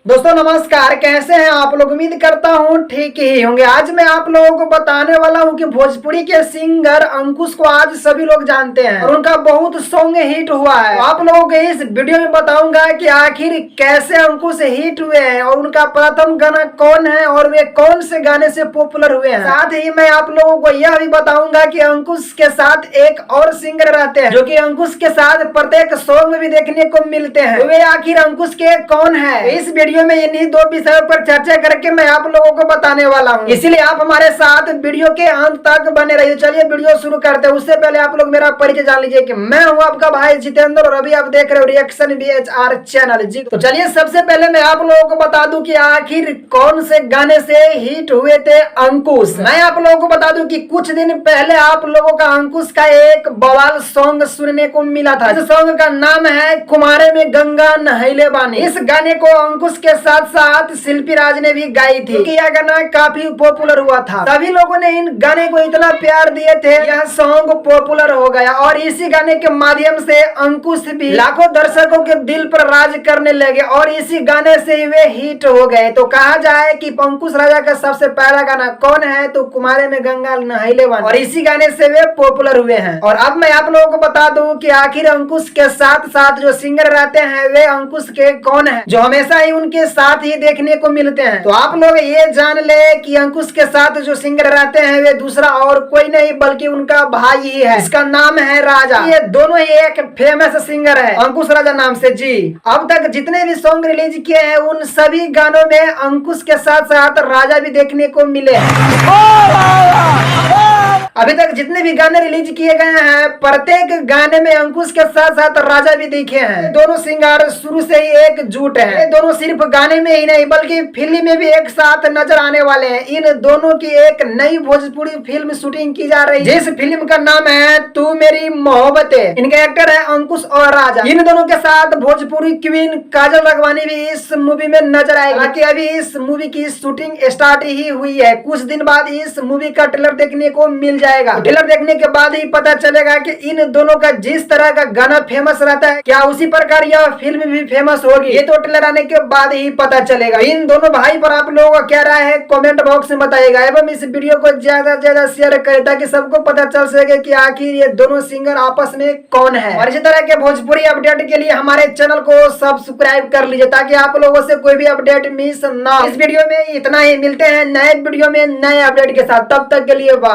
दोस्तों नमस्कार, कैसे हैं आप लोग। उम्मीद करता हूँ ठीक ही होंगे। आज मैं आप लोगों को बताने वाला हूँ कि भोजपुरी के सिंगर अंकुश को आज सभी लोग जानते हैं और उनका बहुत सॉन्ग हिट हुआ है। आप लोगों को इस वीडियो में बताऊंगा कि आखिर कैसे अंकुश हिट हुए हैं और उनका प्रथम गाना कौन है और वे कौन से गाने से पॉपुलर हुए हैं। साथ ही मैं आप लोगों को यह भी बताऊंगा कि अंकुश के साथ एक और सिंगर रहते हैं जो कि अंकुश के साथ प्रत्येक सॉन्ग में भी देखने को मिलते हैं। तो वे आखिर अंकुश के कौन है, इस वीडियो में इन्हीं दो विषयों पर चर्चा करके मैं आप लोगों को बताने वाला हूँ, इसलिए आप हमारे साथ वीडियो के अंत तक बने रहिए। चलिए वीडियो शुरू करते हैं। उससे पहले आप लोग मेरा परिचय जान लीजिए कि मैं हूँ आपका भाई जितेंद्र और अभी आप देख रहे हो रिएक्शन VHR चैनल जी। तो चलिए सबसे पहले मैं आप लोगों को बता दूं कि आखिर कौन से गाने से हिट हुए थे अंकुश। मैं आप लोगों को बता दूं कि कुछ दिन पहले आप लोगों का अंकुश का एक बवाल सॉन्ग सुनने को मिला था। इस सॉन्ग का नाम है कुमारे में गंगा नहैले बानी। इस गाने को अंकुश के साथ साथ शिल्पी राज ने भी गाई थी क्योंकि यह गाना काफी पॉपुलर हुआ था। सभी लोगों ने इन गाने को इतना प्यार दिए थे, यह सॉन्ग पॉपुलर हो गया और इसी गाने के माध्यम से अंकुश भी लाखों दर्शकों के दिल पर राज करने लगे और इसी गाने से ही वे हिट हो गए। तो कहा जाए कि अंकुश राजा का सबसे पहला गाना कौन है, तो कुमारे में गंगा नहैले बानी, और इसी गाने से वे पॉपुलर हुए हैं। और अब मैं आप लोगों को बता दूं कि आखिर अंकुश के साथ साथ जो सिंगर रहते हैं वे अंकुश के कौन है जो हमेशा ही उनके साथ ही देखने को मिलते हैं। तो आप लोग ये जान ले कि अंकुश के साथ जो सिंगर रहते हैं वे दूसरा और कोई नहीं बल्कि उनका भाई ही है। इसका नाम है राजा। ये दोनों ही एक फेमस सिंगर है अंकुश राजा नाम से जी। अब तक जितने भी सॉन्ग रिलीज किए हैं उन सभी गानों में अंकुश के साथ साथ राजा भी देखने को मिले हैं। अभी तक जितने भी गाने रिलीज किए गए हैं प्रत्येक गाने में अंकुश के साथ साथ राजा भी दिखे हैं। दोनों सिंगर शुरू से ही एकजुट हैं। ये दोनों सिर्फ गाने में ही नहीं बल्कि फिल्म में भी एक साथ नजर आने वाले हैं। इन दोनों की एक नई भोजपुरी फिल्म शूटिंग की जा रही है जिस फिल्म का नाम है तू मेरी मोहब्बतें। इनके एक्टर है अंकुश और राजा। इन दोनों के साथ भोजपुरी क्वीन काजल राघवानी भी इस मूवी में नजर आएगी। हालांकि अभी इस मूवी की शूटिंग स्टार्ट ही हुई है। कुछ दिन बाद इस मूवी का ट्रेलर देखने को मिल जाएगा। ट्रेलर देखने के बाद ही पता चलेगा कि इन दोनों का जिस तरह का गाना फेमस रहता है क्या उसी प्रकार यह फिल्म भी फेमस होगी, ये तो ट्रेलर आने के बाद ही पता चलेगा। इन दोनों भाई पर आप लोगों का क्या राय है कमेंट बॉक्स में बताइएगा एवं इस वीडियो को ज्यादा से ज्यादा शेयर करें ताकि सबको पता चल सके कि आखिर ये दोनों सिंगर आपस में कौन है। और इसी तरह के भोजपुरी अपडेट के लिए हमारे चैनल को सब्सक्राइब कर लीजिए ताकि आप लोगों से कोई भी अपडेट मिस ना। इस वीडियो में इतना ही, मिलते हैं नए वीडियो में नए अपडेट के साथ, तब तक के लिए बाय।